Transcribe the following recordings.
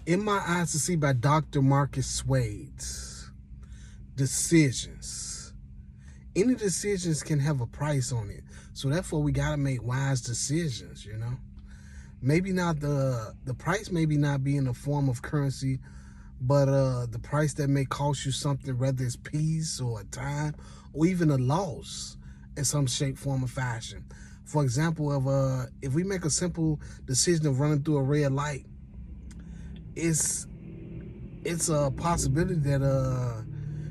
In My Eyes to See by Dr. Marcus Swade. Decisions. Any decisions can have a price on it. So therefore we gotta make wise decisions, you know. Maybe not the price maybe not be in the form of currency, but the price that may cost you something, whether it's peace or time or even a loss in some shape, form, or fashion. For example, if we make a simple decision of running through a red light, it's a possibility that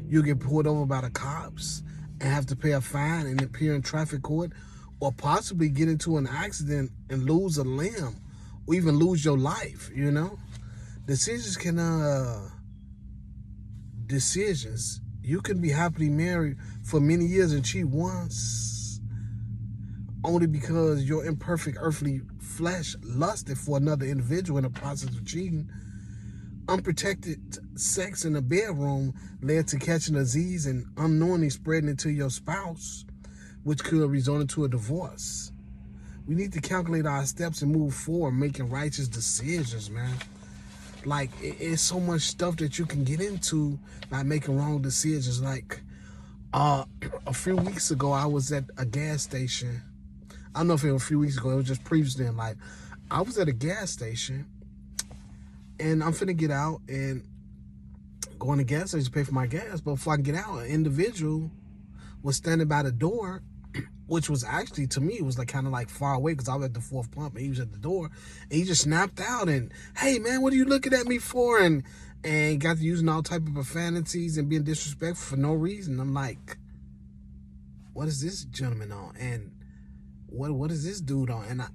you'll get pulled over by the cops and have to pay a fine and appear in traffic court, or possibly get into an accident and lose a limb, or even lose your life, you know? Decisions. You can be happily married for many years and cheat once, only because your imperfect earthly flesh lusted for another individual in the process of cheating. Unprotected sex in the bedroom led to catching a disease and unknowingly spreading it to your spouse, which could result into a divorce. We need to calculate our steps and move forward, making righteous decisions, man. Like, it's so much stuff that you can get into by making wrong decisions. Like, a few weeks ago, I was at a gas station. I don't know if it was a few weeks ago, it was just previously in life. I was at a gas station, and I'm finna get out and go in the gas station to pay for my gas. But before I can get out, an individual was standing by the door, which was actually, to me, it was like kind of like far away because I was at the fourth pump and he was at the door. And he just snapped out and, "Hey man, what are you looking at me for?" And got to using all type of profanities and being disrespectful for no reason. I'm like, what is this gentleman on? And what is this dude on?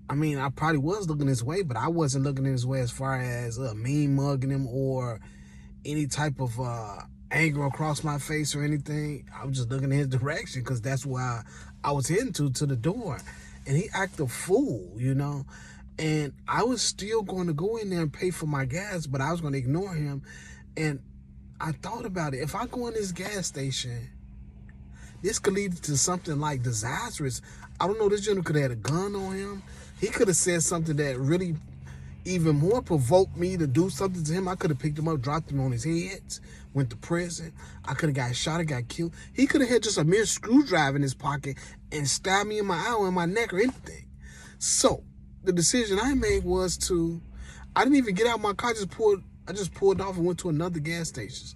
I mean, I probably was looking his way, but I wasn't looking his way as far as mean mugging him or any type of anger across my face or anything. I was just looking in his direction because that's where I was heading to the door. And he acted a fool, you know. And I was still going to go in there and pay for my gas, but I was going to ignore him. And I thought about it. If I go in this gas station, this could lead to something like disastrous. I don't know, this gentleman could have had a gun on him. He could have said something that really even more provoked me to do something to him. I could have picked him up, dropped him on his head, went to prison. I could have got shot or got killed. He could have had just a mere screwdriver in his pocket and stabbed me in my eye or in my neck or anything. So the decision I made was I didn't even get out of my car. I just pulled off and went to another gas station.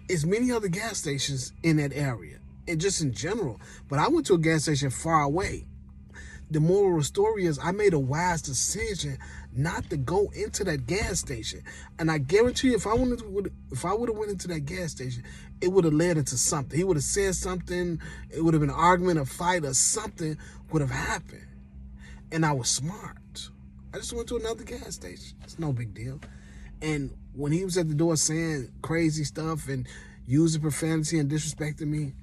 It's many other gas stations in that area, and just in general. But I went to a gas station far away. The moral of the story is I made a wise decision not to go into that gas station. And I guarantee you, if I would have went into that gas station, it would have led into something. He would have said something. It would have been an argument, a fight, or something would have happened. And I was smart. I just went to another gas station. It's no big deal. And when he was at the door saying crazy stuff and using profanity and disrespecting me,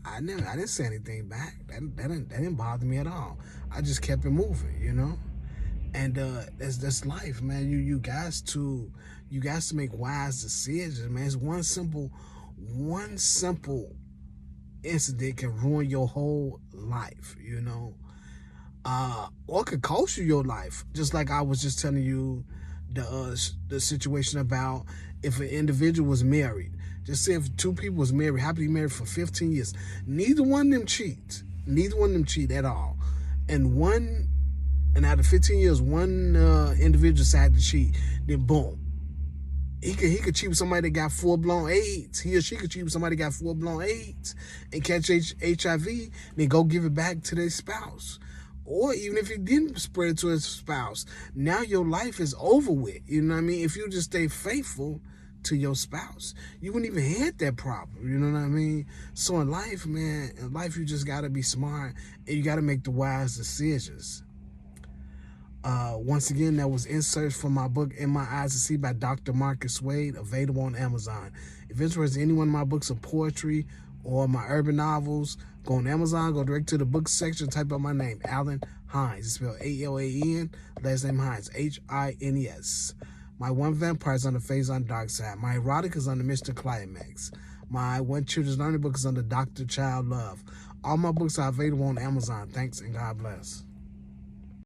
I didn't say anything back. That didn't bother me at all. I just kept it moving, you know. And that's life, man. You guys to make wise decisions, man. It's one simple incident can ruin your whole life, you know. Or could cost you your life. Just like I was just telling you the situation about if an individual was married. Just say if two people was married, happily married for 15 years, neither one of them cheat. Neither one of them cheat at all. And out of 15 years, one individual decided to cheat. Then boom, he could cheat with somebody that got full-blown AIDS. He or she could cheat with somebody that got full-blown AIDS and catch HIV, then go give it back to their spouse. Or even if he didn't spread it to his spouse, now your life is over with. You know what I mean? If you just stay faithful to your spouse, you wouldn't even have that problem. You know what I mean? So in life, man, you just got to be smart and you got to make the wise decisions. Once again, that was inserts from my book, In My Eyes to See by Dr. Marcus Swade, available on Amazon. If you're interested in any one of my books of poetry or my urban novels, go on Amazon, go direct to the book section, type out my name, Alan Hines. It's spelled A-L-A-N, last name Hines, H-I-N-E-S. My One Vampire is on the Phase on Dark Side. My erotic is on the Mr. Climax. My One Children's Learning book is on the Dr. Child Love. All my books are available on Amazon. Thanks and God bless.